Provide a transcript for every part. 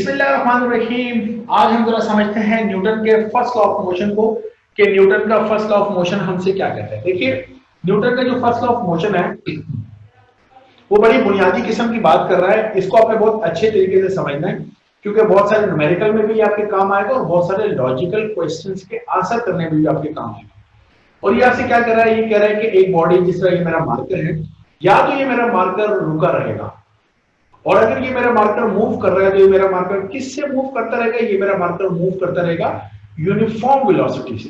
बिस्मिल्लाहिर्रहमानिर्रहीम। आज हम जरा समझते हैं न्यूटन के फर्स्ट लॉ ऑफ मोशन को, कि न्यूटन का फर्स्ट लॉ ऑफ मोशन हमसे क्या कहता है। देखिए, न्यूटन का जो फर्स्ट लॉ ऑफ मोशन है वो बड़ी बुनियादी किस्म की बात कर रहा है। इसको आपने बहुत अच्छे तरीके से समझना है, क्योंकि बहुत सारे न्यूमेरिकल में भी आपके काम आएगा और बहुत सारे लॉजिकल क्वेश्चंस के आंसर करने में भी आपके काम आएगा। और ये आपसे क्या कर रहा है, ये कह रहा है कि एक बॉडी, जिस तरह ये मेरा मार्कर है, या तो ये मेरा मार्कर रुका रहेगा, और अगर ये मेरा मार्कर मूव कर रहा है तो ये मेरा मार्कर किससे मूव करता रहेगा, ये मेरा मार्कर मूव करता रहेगा यूनिफॉर्म वेलोसिटी से।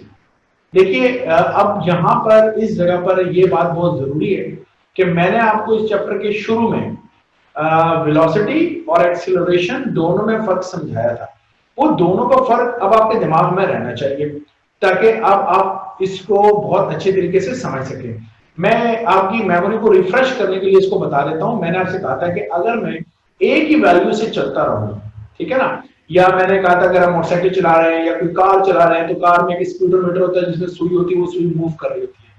देखिए, अब यहां पर इस जगह पर ये बात बहुत जरूरी है कि मैंने आपको इस चैप्टर के शुरू में वेलोसिटी और एक्सीलरेशन दोनों में फर्क समझाया था। वो दोनों का फर्क अब आपके दिमाग में रहना चाहिए, ताकि अब आप इसको बहुत अच्छे तरीके से समझ सकें। मैं आपकी मेमोरी को रिफ्रेश करने के लिए इसको बता देता हूं। मैंने आपसे कहा था कि अगर मैं एक ही वैल्यू से चलता रहूं, ठीक है ना, या मैंने कहा था अगर हम मोटरसाइकिल चला रहे हैं या कोई कार चला रहे हैं तो कार में एक स्पीडोमीटर होता है जिसमें सुई होती है, वो सुई मूव कर रही होती है।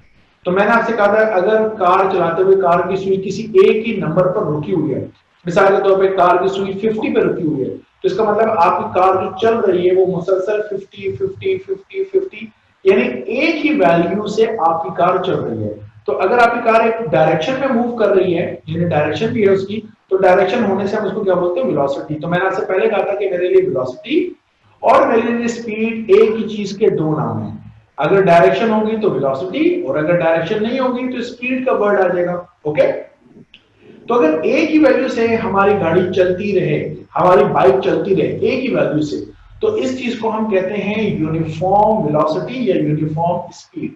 तो मैंने आपसे कहा था अगर कार चलाते हुए कार की सुई किसी एक ही नंबर पर रुकी हुई है, मिसाल के तौर पर कार की सुई 50 पे रुकी हुई है, तो इसका मतलब आपकी कार जो चल रही है वो मुसलसल 50 50 50 50 यानी एक ही वैल्यू से आपकी कार चल रही है। तो अगर आपकी कार एक डायरेक्शन में मूव कर रही है, यानी डायरेक्शन भी है उसकी, तो डायरेक्शन होने से हम उसको क्या बोलते हैं, वेलोसिटी। तो मैंने आपसे पहले कहा था कि मेरे लिए वेलोसिटी और मेरे लिए स्पीड एक ही चीज के दो नाम हैं। अगर डायरेक्शन होगी तो वेलोसिटी, और अगर डायरेक्शन नहीं होगी तो स्पीड का वर्ड आ जाएगा। ओके, तो अगर एक ही वैल्यू से हमारी गाड़ी चलती रहे, हमारी बाइक चलती रहे एक ही वैल्यू से, तो इस चीज को हम कहते हैं यूनिफॉर्म वेलोसिटी या यूनिफॉर्म स्पीड।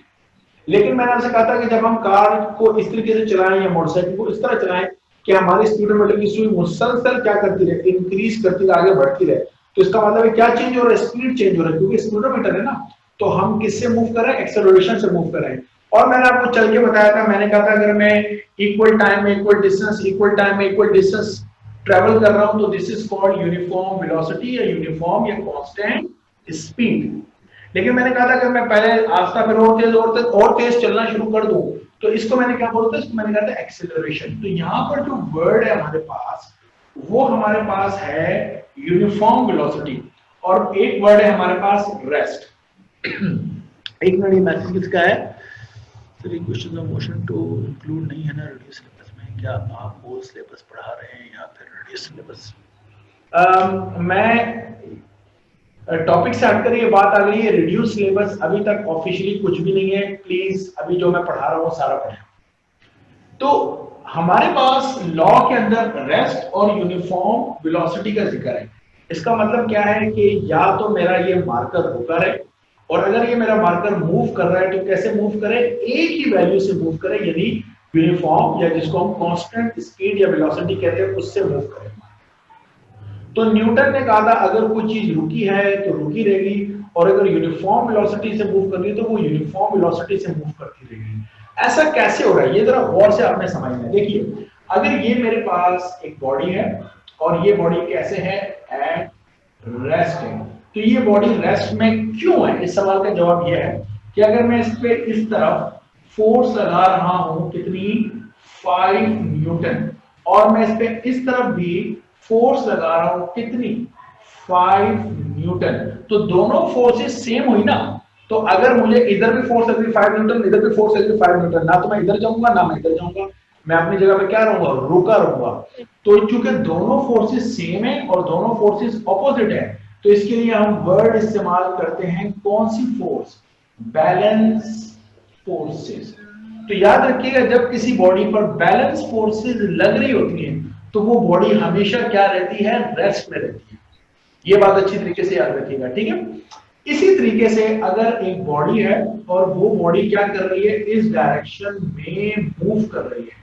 लेकिन मैंने आपसे कहा था कि जब हम कार को इस तरीके से चलाएं या मोटरसाइकिल को इस तरह चलाएं कि हमारी स्पीडोमीटर की सुई मुसलसल क्या करती रहे, इंक्रीज करती रहे, आगे बढ़ती रहे, तो इसका मतलब है क्या चेंज हो रहा है, स्पीड चेंज हो रहा है, क्योंकि स्पीडोमीटर है ना। तो हम किससे मूव कर रहे हैं, एक्सेलरेशन से मूव कर रहे हैं। और मैंने आपको चल के बताया था, मैंने कहा था अगर मैं इक्वल टाइम में इक्वल डिस्टेंस, इक्वल टाइम में इक्वल डिस्टेंस ट्रेवल कर रहा हूं तो this is called uniform velocity या यूनिफॉर्म या कांस्टेंट स्पीड। लेकिन मैंने कहा था कि मैं पहले आस्था फिर और तेज चलना शुरू कर दूं तो इसको मैंने क्या बोलता है, इसको मैंने कहा था एक्सेलरेशन। तो यहां पर जो वर्ड है हमारे पास, वो हमारे पास है यूनिफॉर्म वेलोसिटी, और एक वर्ड है हमारे पास रेस्ट। एक मिनट, ये मैसेज किसका है, question of motion to include नहीं है ना रेडियो सिलेबस में, क्या आप वो सिलेबस पढ़ा रहे हैं या फिर रेडियो सिलेबस? मैं टॉपिक से हटकर ये बात आ गई है, रिड्यूस सिलेबस अभी तक ऑफिशियली कुछ भी नहीं है। प्लीज अभी जो मैं पढ़ा रहा हूं सारा पढ़ें। तो हमारे पास लॉ के अंदर रेस्ट और यूनिफॉर्म वेलोसिटी का जिक्र है। इसका मतलब क्या है कि या तो मेरा ये मार्कर रुका है, और अगर ये मेरा मार्कर मूव कर रहा है तो कैसे मूव करे, एक ही वैल्यू से मूव करे, यानी यूनिफॉर्म या जिसको हम कांस्टेंट स्पीड या वेलोसिटी कहते हैं उससे मूव करे। तो न्यूटन ने कहा था अगर कोई चीज रुकी है तो रुकी रहेगी, और अगर यूनिफॉर्म वेलोसिटी से मूव कर रही है तो वो यूनिफॉर्म वेलोसिटी से मूव करती रहेगी। ऐसा कैसे हो रहा है, ये जरा गौर से आपने समझना है। देखिए, अगर ये मेरे पास एक बॉडी है और ये बॉडी कैसे है, एट रेस्ट है, तो ये बॉडी रेस्ट में क्यों है, इस सवाल का जवाब यह है कि अगर मैं इस पे इस तरफ फोर्स लगा रहा हूं, कितनी, 5 न्यूटन, और मैं इस पे इस तरफ भी फोर्स लगा रहा हूं, कितनी, 5 न्यूटन, तो दोनों फोर्सेस सेम हुई ना। तो अगर मुझे इधर भी फोर्स लगी 5 न्यूटन, इधर भी फोर्स लगी 5 न्यूटन, ना तो मैं इधर जाऊंगा ना मैं इधर जाऊंगा, मैं अपनी जगह पे क्या रहूंगा, रुका रहूंगा। तो चूंकि दोनों फोर्सेस सेम है और दोनों फोर्सेस ऑपोजिट है, तो इसके लिए हम वर्ड इस्तेमाल करते हैं कौन सी फोर्स, बैलेंस फोर्सेस। तो याद रखिएगा, जब किसी बॉडी पर बैलेंस फोर्सेस लग रही होती हैं तो वो बॉडी हमेशा क्या रहती है, रेस्ट में रहती है। ये बात अच्छी तरीके से याद रखिएगा, ठीक है। इसी तरीके से अगर एक बॉडी है और वो बॉडी क्या कर रही है, इस डायरेक्शन में मूव कर रही है,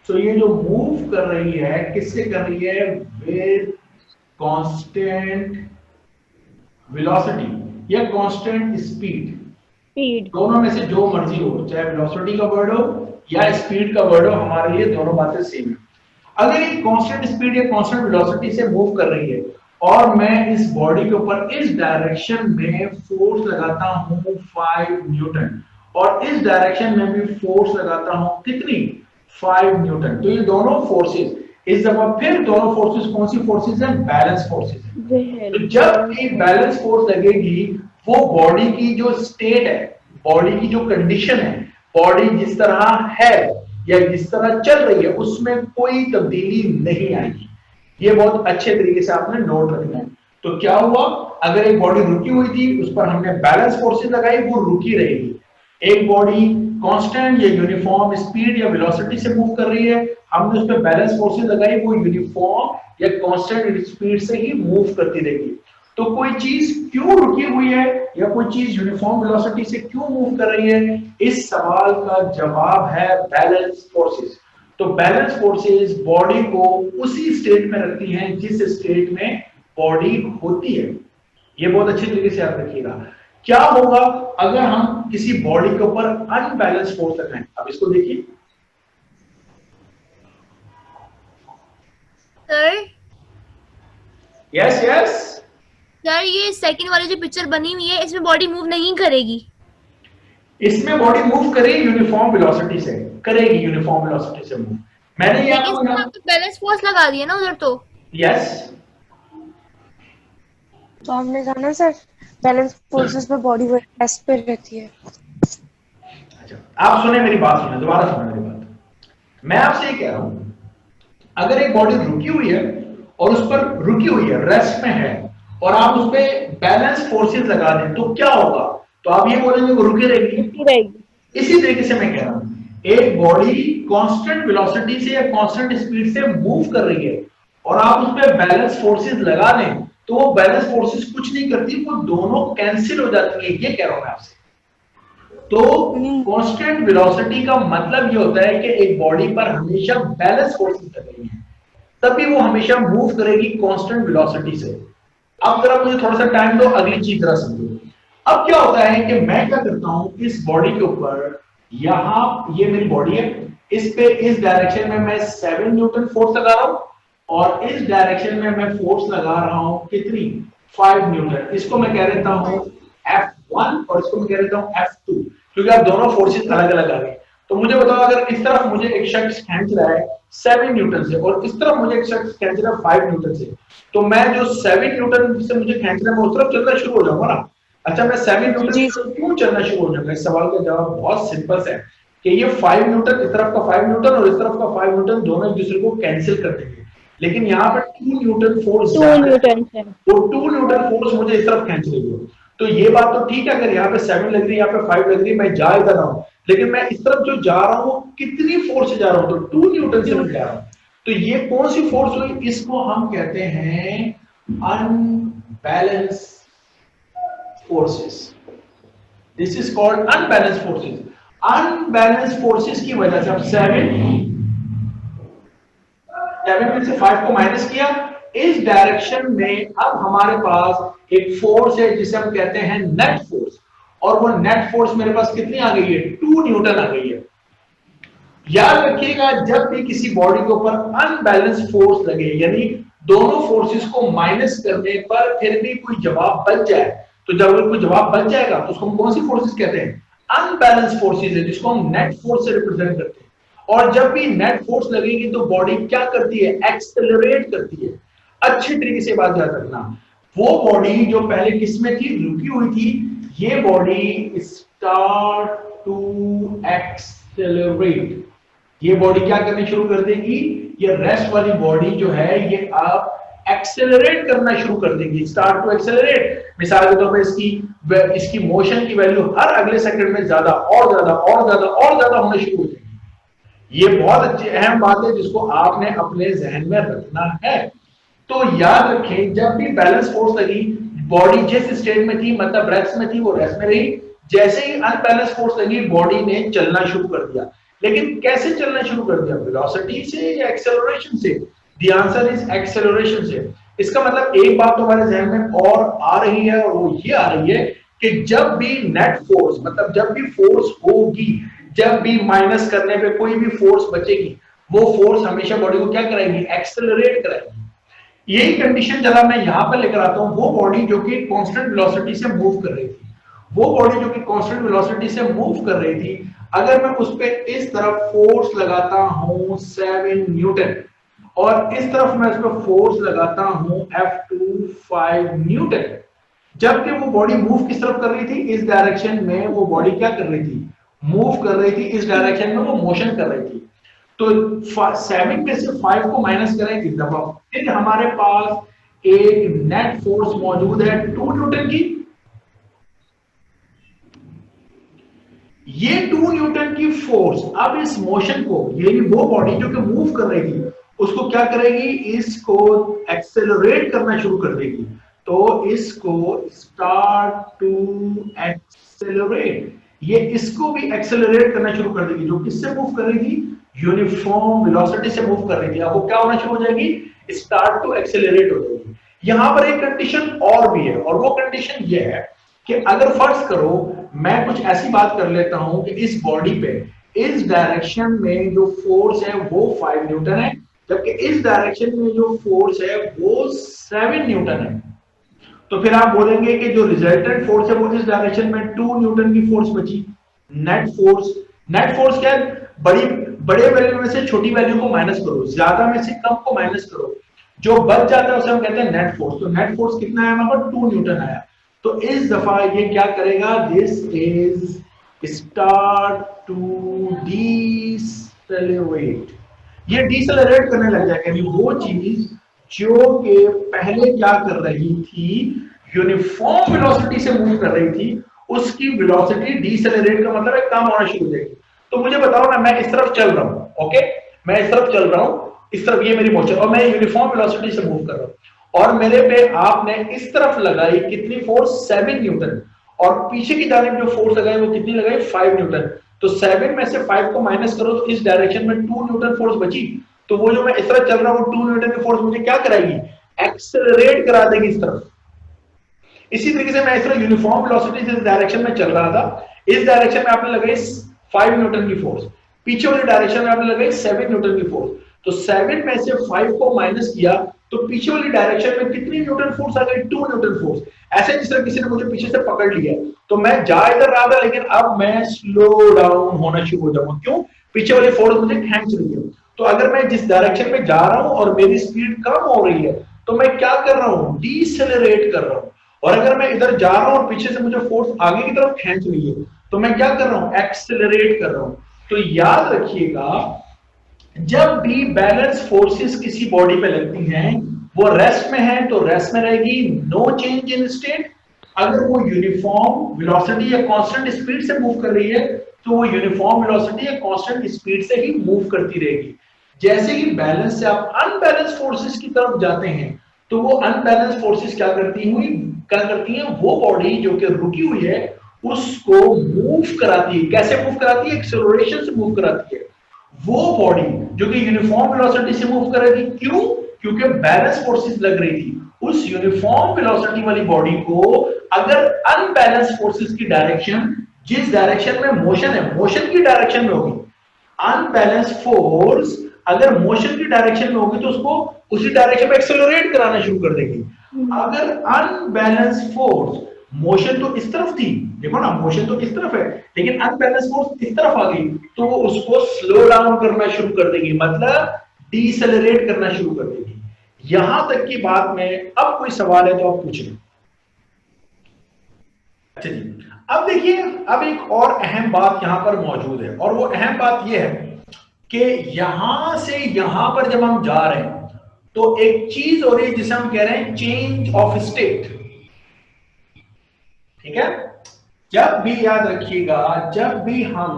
तो ये जो मूव कर रही है किससे कर रही है, विद कांस्टेंट वेलोसिटी या कांस्टेंट स्पीड, दोनों में से जो मर्जी हो, चाहे वेलोसिटी का वर्ड हो या स्पीड का वर्ड हो, हमारे लिए दोनों बातें सेम है। अगर ये कांस्टेंट स्पीड या कांस्टेंट वेलोसिटी से मूव कर रही है और मैं इस बॉडी के ऊपर इस डायरेक्शन में फोर्स लगाता हूं 5 न्यूटन, और इस डायरेक्शन में भी फोर्स लगाता हूं, कितनी, 5 न्यूटन, तो ये दोनों फोर्सेस, इस दफा फिर दोनों फोर्सेस कौन सी फोर्सेस हैं, बैलेंस फोर्सेस हैं। तो जब भी बैलेंस फोर्स लगेगी वो बॉडी की जो स्टेट है, बॉडी की जो कंडीशन है, बॉडी जिस तरह है या जिस तरह चल रही है उसमें कोई तब्दीली नहीं आएगी। ये बहुत अच्छे तरीके से आपने नोट रखना है। तो क्या हुआ, अगर एक बॉडी रुकी हुई थी उस पर हमने बैलेंस फोर्सेस लगाई, वो रुकी रहेगी। एक बॉडी कांस्टेंट या यूनिफॉर्म स्पीड या वेलोसिटी से मूव कर रही है, हमने उस पर बैलेंस फोर्सेस लगाई, वो यूनिफॉर्म या कांस्टेंट स्पीड से ही मूव करती रहेगी। तो कोई चीज क्यों रुकी हुई है या कोई चीज यूनिफॉर्म वेलोसिटी से क्यों मूव कर रही है, इस सवाल का जवाब है बैलेंस फोर्सेस। तो बैलेंस फोर्सेस बॉडी को उसी स्टेट में रखती हैं जिस स्टेट में बॉडी होती है। ये बहुत अच्छे तरीके से याद रखिएगा। क्या होगा अगर हम किसी बॉडी के ऊपर अनबैलेंस फोर्स लगाएं? अब इसको देखिए सर। यस यस सर, ये सेकंड वाली जो पिक्चर बनी हुई है इसमें बॉडी मूव नहीं करेगी। इसमें बॉडी मूव करेगी यूनिफॉर्म वेलोसिटी से, करेगी यूनिफॉर्म वेलोसिटी से मूव। मैंने यहाँ पे बैलेंस फोर्स लगा दिया ना उधर। तो यस, तो हमने कहा ना सर बैलेंस फोर्सेस पे बॉडी रेस्ट पे रहती है। अच्छा आप सुने मेरी बात, सुने दोबारा सुने मेरी बात। मैं आपसे ये कह रहा हूं अगर एक बॉडी रुकी हुई है और उस पर रुकी हुई है, रेस्ट में है, और आप उस पर बैलेंस फोर्सेस लगा दें तो क्या होगा? तो आप ये बोलेंगे वो रुकी रहेगी। इसी तरीके से मैं कह रहा हूं एक बॉडी कांस्टेंट वेलोसिटी से या कांस्टेंट स्पीड से मूव कर रही है और आप उस पर बैलेंस फोर्सेस लगा दें तो वो बैलेंस फोर्सेस कुछ नहीं करती, वो दोनों कैंसिल हो जाती है। ये कह रहा हूं मैं आपसे। तो कांस्टेंट वेलोसिटी का मतलब ये होता है कि एक बॉडी पर हमेशा बैलेंस फोर्सेस लग रही हैं, तभी वो हमेशा मूव करेगी कांस्टेंट वेलोसिटी से। अब जरा मुझे थोड़ा सा टाइम दो, अगली चीज जरा समझो। अब क्या होता है कि मैं क्या करता हूं, इस बॉडी के ऊपर, यहां ये मेरी बॉडी है, इस पे इस डायरेक्शन में मैं 7 न्यूटन फोर्स लगा रहा हूं और इस डायरेक्शन में मैं फोर्स लगा रहा हूं कितनी, 5 न्यूटन। इसको मैं कह देता हूं F1 और इसको मैं कह देता हूं F2, क्योंकि आप दोनों फोर्सेस अलग अलग आ गए। तो मुझे बताओ अगर इस तरफ मुझे एक शख्स खींच रहा है 7 न्यूटन से और इस तरफ मुझे एक शख्स खींच रहा है 5 न्यूटन से, तो मैं जो 7 न्यूटन से मुझे खींच रहा है मैं उस तरफ चलना शुरू हो जाऊंगा ना। अच्छा मैं 7 न्यूटन से क्यों चलना शुरू हो जाऊंगा? इस सवाल का जवाब बहुत सिंपल है कि ये 5 न्यूटन, इस तरफ का 5 न्यूटन और इस तरफ का 5 न्यूटन दोनों एक दूसरे को कैंसिल कर देंगे, लेकिन यहाँ पर 2 न्यूटन फोर्स, 2 न्यूटन है, वो 2 न्यूटन फोर्स मुझे इस तरफ खींच रही है। तो ये बात तो ठीक है, अगर यहाँ पे 7 लग रही है, यहाँ पे 5 लग रही है, मैं जा इधर रहा हूँ, लेकिन मैं इस तरफ जो जा रहा हूँ कितनी फोर्स से जा रहा हूँ? तो 2 न्यूटन से मैं जा रहा हूँ। तो ये कौन सी फोर्स हुई? इसको हम कहते हैं unbalance forces. This is called unbalance forces. Unbalance forces की वजह से अब 7 में से 5 को माइनस किया, इस डायरेक्शन में अब हमारे पास एक फोर्स है जिसे हम कहते हैं नेट फोर्स, और वो नेट फोर्स मेरे पास कितनी आ गई है? 2 न्यूटन आ गई है। याद रखिएगा जब भी किसी बॉडी के ऊपर अनबैलेंस फोर्स लगे, यानी दोनों फोर्सेस को माइनस करने पर फिर भी कोई जवाब बच जाए, तो जब कोई जवाब बच जाएगा तो उसको हम कौन सी फोर्सेस कहते हैं? अनबैलेंस फोर्सेस है, जिसको हम नेट फोर्स से रिप्रेजेंट करते हैं। और जब भी नेट फोर्स लगेगी तो बॉडी क्या करती है? एक्सेलरेट करती है। अच्छी तरीके से बात याद रखना, वो बॉडी जो पहले किसमें थी? रुकी हुई थी, ये बॉडी स्टार्ट टू एक्सेलरेट। ये बॉडी क्या करनी शुरू कर देगी? ये रेस्ट वाली बॉडी जो है ये अब एक्सेलरेट करना शुरू कर देगी, स्टार्ट टू एक्सेलरेट। मिसाल के तौर पर इसकी मोशन की वैल्यू हर अगले सेकंड में ज्यादा और ज्यादा और ज्यादा और ज्यादा होना शुरू हो जाएगी। ये बहुत अच्छी अहम बात है जिसको आपने अपने जहन में रखना है। तो याद रखें जब भी बैलेंस फोर्स लगी, बॉडी जिस स्टेट में थी, मतलब रेस्ट में थी, वो रेस्ट में रही। जैसे ही अनबैलेंस फोर्स लगी, बॉडी ने चलना शुरू कर दिया। लेकिन कैसे चलना शुरू कर दिया? वेलोसिटी से या एक्सेलरेशन से? द आंसर इज एक्सेलरेशन से। इसका मतलब एक बात तो हमारे जहन में और आ रही है, और वो ये आ रही है कि जब भी नेट फोर्स, मतलब जब भी फोर्स होगी, जब भी माइनस करने पे कोई भी फोर्स बचेगी, वो फोर्स हमेशा बॉडी को क्या कराएगी? एक्सेलरेट कराएगी। यही कंडीशन जरा मैं यहां पर लेकर आता हूं, वो बॉडी जो कि कांस्टेंट वेलोसिटी से मूव कर रही थी, वो बॉडी जो कि कांस्टेंट वेलोसिटी से मूव कर रही थी, अगर मैं उस पर इस तरफ फोर्स लगाता हूं 7 न्यूटन और इस तरफ मैं इस पर फोर्स लगाता हूं F2 5 न्यूटन, जबकि वो बॉडी मूव किस तरफ कर रही थी, इस डायरेक्शन में वो बॉडी क्या कर रही थी, मूव कर रही थी, इस डायरेक्शन में वो मोशन कर रही थी। तो 7 में से 5 को माइनस करें इस दफा, फिर हमारे पास एक नेट फोर्स मौजूद है 2 न्यूटन की। ये 2 न्यूटन की फोर्स अब इस मोशन को, ये वो बॉडी जो कि मूव कर रही थी उसको क्या करेगी, इसको एक्सेलरेट करना शुरू कर देगी। तो इसको स्टार्ट टू एक्सेलरेट, ये इसको भी एक्सेलरेट करना शुरू कर देगी, जो किससे मूव कर रही थी, यूनिफॉर्म वेलोसिटी से मूव कर रही थी। अब वो क्या होना शुरू हो जाएगी, स्टार्ट टू एक्सेलरेट हो जाएगी। यहां पर एक कंडीशन और भी है, और वो कंडीशन ये है कि अगर फर्ज करो मैं कुछ ऐसी बात कर लेता हूं कि इस बॉडी पे इस डायरेक्शन में जो फोर्स है वो 5 न्यूटन है, जबकि इस डायरेक्शन में जो फोर्स है वो 7 न्यूटन है, तो फिर आप बोलेंगे कि जो रिजल्टेंट फोर्स है वो इस डायरेक्शन में 2 न्यूटन की फोर्स बची। नेट फोर्स क्या है, बड़े वैल्यू में से छोटी वैल्यू को माइनस करो, ज्यादा में से कम को माइनस करो, जो बच जाता है उसे हम कहते हैं नेट फोर्स। तो नेट फोर्स कितना आया, हमारे 2 न्यूटन आया। तो इस दफा ये क्या करेगा, दिस इज स्टार्ट टू डीसेलेरेट, ये डीसेलेरेट करने लग जाएगा। वो चीज जो कि पहले क्या कर रही थी, यूनिफॉर्म वेलोसिटी से मूव कर रही थी, उसकी वेलोसिटी डीसेलेरेट का मतलब है कम होना शुरू हो जाएगी। तो मुझे बताओ ना, मैं इस तरफ चल रहा हूं, ओके, मैं इस तरफ चल रहा हूं, इस तरफ ये मेरी मोशन, और मैं यूनिफॉर्म वेलोसिटी से मूव कर रहा हूं, और मेरे पे आपने इस तरफ लगाई कितनी फोर्स, 7 न्यूटन, और पीछे की जानिब जो फोर्स लगाई वो कितनी लगाई, 5 न्यूटन। तो 7 में से 5 को माइनस करो तो इस डायरेक्शन में 2 न्यूटन फोर्स बची। तो वो जो मैं इस तरफ चल रहा हूं 2 न्यूटन की फोर्स मुझे क्या कराएगी, एक्सेलरेट करा देगी इस तरफ। इसी तरीके से मैं इस तरह यूनिफॉर्म वेलोसिटी से इस डायरेक्शन में चल रहा था, इस डायरेक्शन में आपने लगाई 5 न्यूटन की फोर्स, पीछे वाली डायरेक्शन में आपने लगाई 7 न्यूटन की फोर्स। तो 7 में से 5 को माइनस किया तो पीछे वाली डायरेक्शन में कितनी न्यूटन फोर्स आ गई, 2 न्यूटन फोर्स। ऐसे जिस तरह किसी ने मुझे पीछे से पकड़ लिया, तो मैं जा इधर रहा था, लेकिन अब मैं स्लो डाउन होना शुरू हो जाऊंगा। क्यों, पीछे वाली फोर्स मुझे खींच रही है। तो अगर मैं जिस डायरेक्शन में जा रहा हूं और मेरी स्पीड कम हो रही है, तो मैं क्या कर रहा हूं, डीसेलेरेट कर रहा हूं। और अगर मैं इधर जा रहा हूं और पीछे से मुझे फोर्स आगे की तरफ खींच रही है, तो मैं क्या कर रहा हूं, एक्सेलरेट कर रहा हूं। तो याद रखिएगा, जब भी बैलेंस फोर्सेस किसी बॉडी पे लगती हैं, वो रेस्ट में है तो रेस्ट में रहेगी, नो चेंज इन स्टेट। अगर वो यूनिफॉर्म वेलोसिटी या कांस्टेंट स्पीड से मूव कर रही है, तो वो यूनिफॉर्म वेलोसिटी या कांस्टेंट स्पीड से ही मूव करती रहेगी। जैसे ही बैलेंस से आप अनबैलेंस फोर्सेस की तरफ जाते हैं, तो वो अनबैलेंस फोर्सेस क्या करती हैं, वो बॉडी जो कि रुकी हुई है उसको मूव कराती है। कैसे मूव कराती है, एक्सेलरेशन से मूव कराती है। वो बॉडी जो कि यूनिफॉर्म वेलोसिटी से मूव कर रही थी, क्यों, क्योंकि बैलेंस फोर्सेस लग रही थी। उस यूनिफॉर्म वेलोसिटी वाली बॉडी को अगर अनबैलेंस फोर्सेस की डायरेक्शन, जिस डायरेक्शन में मोशन है, मोशन की डायरेक्शन में होगी, अनबैलेंस फोर्स अगर मोशन की डायरेक्शन में होगी तो उसको उसी डायरेक्शन में एक्सेलरेट कराना शुरू कर देगी। अगर अनबैलेंस फोर्स, मोशन तो इस तरफ थी, देखो ना, मोशन तो इस तरफ है, लेकिन अनबैलेंस फोर्स इस तरफ आ गई, तो वो उसको स्लो डाउन करना शुरू कर देगी, मतलब डीसेलरेट करना शुरू कर देगी। यहां तक की बात में अब कोई सवाल है तो आप पूछ लें। अच्छा जी, अब देखिए, अब एक और अहम बात यहां पर मौजूद है, और वो अहम बात यह है कि यहां से यहां पर जब हम जा रहे हैं तो एक चीज हो रही है जिसे हम कह रहे हैं चेंज ऑफ स्टेट। ठीक है, जब भी याद रखिएगा, जब भी हम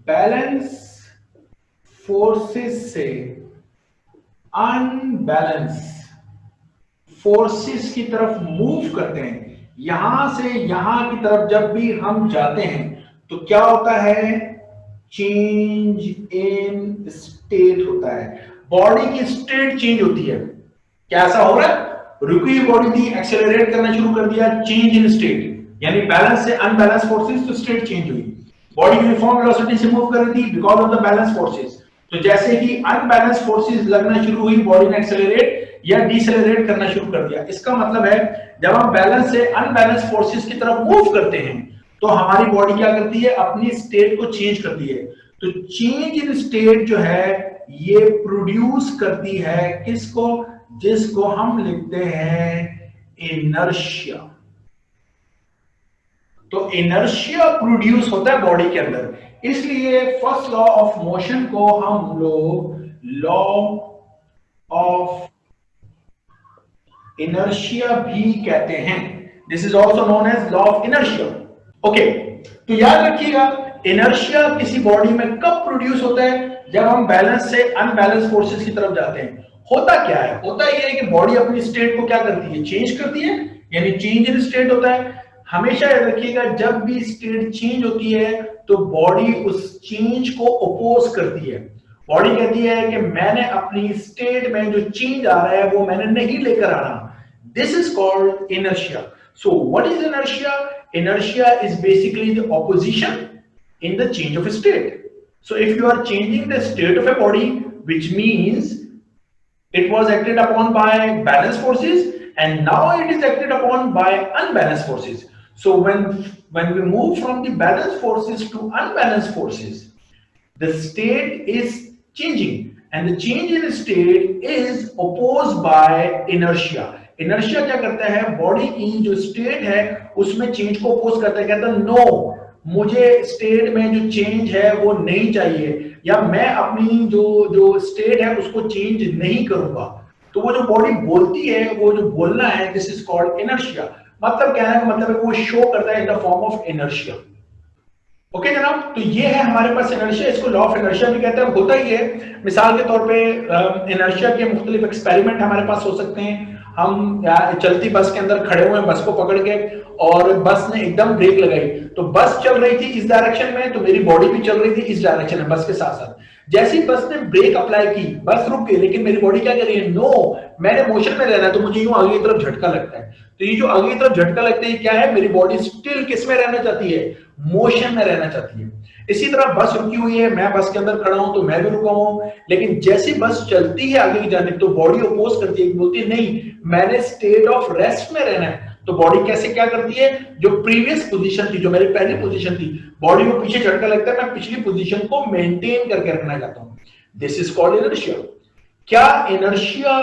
बैलेंस फोर्सेस से अनबैलेंस फोर्सेस की तरफ मूव करते हैं, यहां से यहां की तरफ जब भी हम जाते हैं, तो क्या होता है, चेंज इन स्टेट होता है। बॉडी की स्टेट चेंज होती है। कैसा हो रहा है, रुकी हुई बॉडी थी, एक्सेलरेट करना शुरू कर दिया, चेंज इन स्टेट, यानी बैलेंस से अनबैलेंस फोर्सेस, तो स्टेट चेंज हुई। बॉडी यूनिफॉर्म वेलोसिटी से मूव कर रही थी because of the balance forces, तो जैसे ही अनबैलेंस फोर्सेस लगना शुरू हुई, बॉडी ने एक्सेलरेट या डिसेलरेट करना शुरू कर दिया। इसका मतलब है, जब हम बैलेंस से अनबैलेंस फोर्सेस की तरफ मूव करते हैं, तो हमारी बॉडी क्या करती है, अपनी स्टेट को चेंज करती है। तो चेंज इन स्टेट जो है ये प्रोड्यूस करती है किसको, जिसको हम लिखते हैं इनर्शिया। तो इनर्शिया प्रोड्यूस होता है बॉडी के अंदर, इसलिए फर्स्ट लॉ ऑफ मोशन को हम लोग लॉ ऑफ इनर्शिया भी कहते हैं। This is also known as law of inertia. Okay, तो याद रखिएगा इनर्शिया किसी बॉडी में कब प्रोड्यूस होता है, जब हम बैलेंस से अनबैलेंस फोर्सेस की तरफ जाते हैं। होता क्या है, होता यह है कि बॉडी अपनी स्टेट को क्या करती है, चेंज करती है, यानी चेंज इन स्टेट होता है। हमेशा याद रखिएगा जब भी स्टेट चेंज होती है तो बॉडी उस चेंज को अपोज करती है। बॉडी कहती है कि मैंने अपनी स्टेट में जो चेंज आ रहा है वो मैंने नहीं लेकर आना। This is called inertia. So what is inertia? Inertia is basically the opposition in the change of state. So if you are changing the state of a body, which means it was acted upon by balanced forces and now it is acted upon by unbalanced forces. So when we move from the balanced forces to unbalanced forces, the state is changing and the change in state is opposed by inertia. Inertia क्या करता है, body की जो state है उसमें change को oppose करता है, कहता है नो, मुझे स्टेट में जो चेंज है वो नहीं चाहिए, या मैं अपनी जो स्टेट है उसको चेंज नहीं करूंगा। तो वो जो बॉडी बोलती है, वो जो बोलना है, दिस इज कॉल्ड इनर्शिया। मतलब कहने का मतलब है वो शो करता है in the form of inertia. Okay जनाब, तो ये है हमारे पास इनर्शिया, इसको लॉ ऑफ इनर्शिया भी कहते हैं। होता ही है, मिसाल के तौर पे इनर्शिया के मुख्तलिफ एक्सपेरिमेंट हमारे पास हो सकते हैं। हम चलती बस के अंदर खड़े हुए हैं, बस को पकड़ के, और बस ने एकदम ब्रेक लगाई, तो बस चल रही थी इस डायरेक्शन में, तो मेरी बॉडी भी चल रही थी इस डायरेक्शन में बस के साथ साथ। जैसी बस ने ब्रेक अप्लाई की, बस रुक गई, लेकिन मेरी बॉडी क्या कर रही है, नो, मैंने मोशन में रहना है, तो मुझे यूं आगे की तरफ झटका लगता है। तो ये जो आगे की तरफ झटका लगता है क्या है, मेरी बॉडी स्टिल किस में रहना चाहती है, मोशन में रहना चाहती है। इसी तरह बस रुकी हुई है, मैं बस के अंदर खड़ा हूं तो मैं भी रुका हूं, लेकिन जैसी बस चलती है आगे की जानिब तो बॉडी अपोज करती है, बोलती है नहीं, मैंने स्टेट ऑफ रेस्ट में रहना है। तो बॉडी कैसे क्या करती है, जो प्रीवियस पोजीशन थी, जो मेरी पहली पोजीशन थी, बॉडी को पीछे झटका लगता है, मैं पिछली पोजीशन को मेंटेन करके रखना चाहता हूं। This is called inertia. क्या इनर्शिया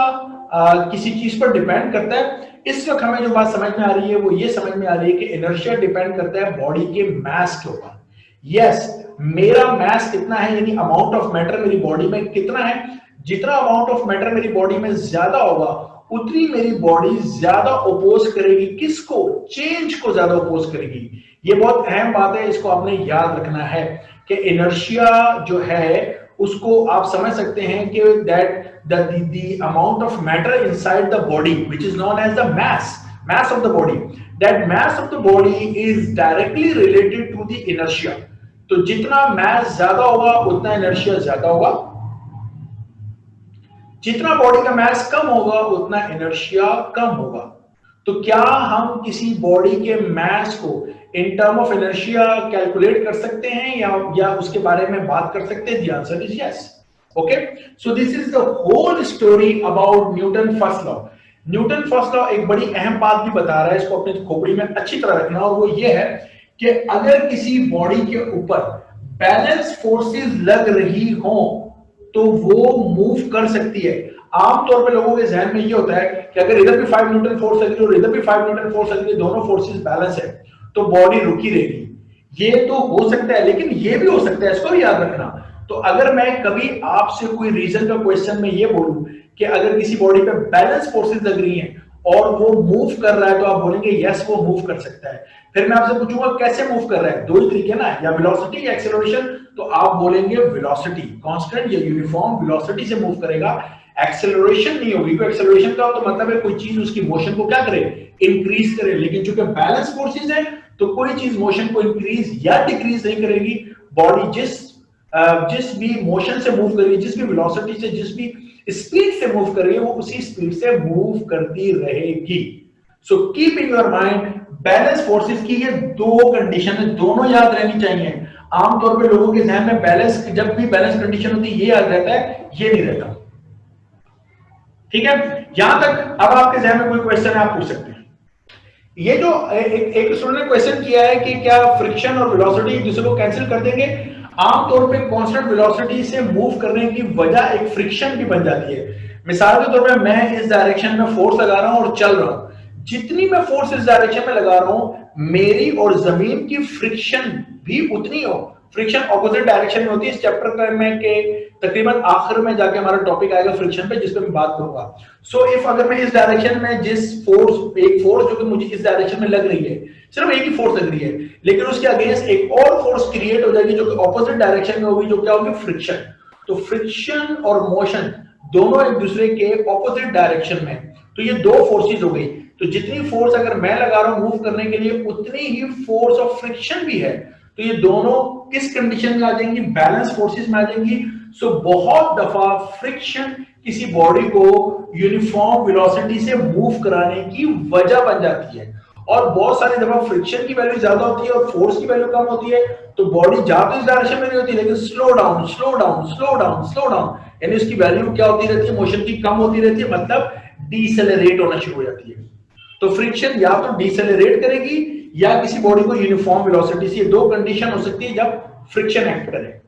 किसी चीज पर डिपेंड करता है? इस वक्त हमें जो बात समझ में आ रही है वो ये समझ में आ रही है कि इनर्शिया डिपेंड करता है बॉडी के मास के ऊपर। यस, मेरा मास कितना है, यानी अमाउंट ऑफ मैटर मेरी बॉडी में कितना है, जितना अमाउंट ऑफ मैटर मेरी बॉडी में ज्यादा होगा उतनी मेरी बॉडी ज्यादा अपोज करेगी, किसको, चेंज को ज्यादा अपोज करेगी। ये बहुत अहम बात है, इसको आपने याद रखना है कि इनर्शिया जो है उसको आप समझ सकते हैं कि that the amount of matter inside the body which is known as the mass of the body, that mass of the body is directly related to the inertia. तो जितना mass ज्यादा होगा उतना inertia ज्यादा होगा, जितना बॉडी का mass कम होगा उतना inertia कम होगा। तो क्या हम किसी बॉडी के mass को in term of inertia calculate कर सकते हैं या उसके बारे में बात कर सकते हैं? The answer is yes. Okay, so this is the whole story about Newton first law. Newton first law एक बड़ी अहम बात भी बता रहा है, इसको अपनी खोपड़ी में अच्छी तरह रखना, और वो ये है कि अगर किसी बॉडी के ऊपर बैलेंस फोर्सेस लग रही हो तो वो मूव कर सकती है। आमतौर पे लोगों के जहन में ये होता है कि अगर इधर भी 5 न्यूटन फोर्स लग रही है और इधर भी 5 न्यूटन फोर्स लग रही है, दोनों फोर्सेस बैलेंस है तो बॉडी रुकी रहेगी। ये तो हो सकता है, लेकिन ये भी हो सकता है, इसको भी याद रखना। तो अगर मैं कभी आपसे कोई रीजन का क्वेश्चन में ये बोलूं कि अगर किसी बॉडी पे बैलेंस फोर्सेस लग रही हैं और वो मूव कर रहा है, तो आप बोलेंगे यस वो मूव कर सकता है। फिर मैं आपसे पूछूंगा कैसे मूव कर रहा है, दो ही तरीके ना, या वेलोसिटी या एक्सेलरेशन, तो आप बोलेंगे वेलोसिटी, कांस्टेंट या यूनिफॉर्म वेलोसिटी से मूव करेगा, एक्सेलरेशन नहीं होगी। कोई एक्सेलरेशन का तो मतलब है कोई चीज उसकी मोशन को क्या करे, इंक्रीज करे, लेकिन चूंकि बैलेंस फोर्सेस है तो कोई चीज मोशन को इंक्रीज या डिक्रीज नहीं करेगी। बॉडी जिस भी मोशन से मूव कर रही है, जिस भी वेलोसिटी से, जिस भी स्पीड से मूव कर रही है, वो उसी स्पीड से मूव करती रहेगी। So keep in your mind balance forces की ये दो कंडीशन है, दोनों याद रहनी चाहिए। आमतौर पे लोगों के ध्यान में बैलेंस, जब भी बैलेंस कंडीशन होती है ये याद रहता है, ये नहीं रहता। ठीक है, यहां तक अब आपके ध्यान में कोई क्वेश्चन है आप पूछ सकते हैं। ये जो एक स्टूडेंट ने क्वेश्चन किया है कि क्या फ्रिक्शन और वेलोसिटी एक दूसरे को कैंसिल कर देंगे? आमतौर पे कांस्टेंट वेलोसिटी से मूव करने की वजह एक फ्रिक्शन भी बन जाती है। मिसाल के तौर पे मैं इस डायरेक्शन में फोर्स लगा रहा हूं और चल रहा हूं, जितनी मैं फोर्स इस डायरेक्शन में लगा रहा हूं मेरी और जमीन की फ्रिक्शन भी उतनी हो। फ्रिक्शन ऑपोजिट डायरेक्शन में होती है। इस चैप्टर में के तकरीबन आखिर में जाके हमारा टॉपिक आएगा फ्रिक्शन पे, जिस पे मैं बात करूंगा। सो इफ अगर मैं इस डायरेक्शन में जिस फोर्स एक फोर्स जो कि मुझे इस डायरेक्शन में लग रही है, सिर्फ एक ही फोर्स लग रही है, लेकिन उसके अगेंस्ट एक और फोर्स क्रिएट हो जाएगी जो कि ऑपोजिट डायरेक्शन में होगी, जो क्या होगी? फ्रिक्शन। तो फ्रिक्शन और मोशन दोनों एक दूसरे के ऑपोजिट डायरेक्शन में, तो ये दो फोर्सेस हो गई। तो जितनी फोर्स अगर मैं लगा रहा हूं मूव करने के लिए, उतनी ही फोर्स ऑफ फ्रिक्शन भी है। तो ये दोनों किस कंडीशन में आ जाएंगी? बैलेंस फोर्सेस में आ जाएंगी। सो बहुत दफा फ्रिक्शन किसी बॉडी को यूनिफॉर्म वेलोसिटी से मूव कराने की वजह बन जाती है, और बहुत सारी दफा फ्रिक्शन की वैल्यू ज्यादा होती है और फोर्स की वैल्यू कम होती है। तो बॉडी जा तो इस डायरेक्शन में नहीं होती, लेकिन slow down slow down slow down slow down, यानी उसकी वैल्यू क्या होती रहती है? मोशन की कम होती रहती है, मतलब डीसेलेरेट होना शुरू हो जाती है। तो फ्रिक्शन या तो डीसेलेरेट करेगी या किसी बॉडी को यूनिफॉर्म वेलोसिटी से, दो कंडीशन हो सकती है जब फ्रिक्शन एक्ट करे।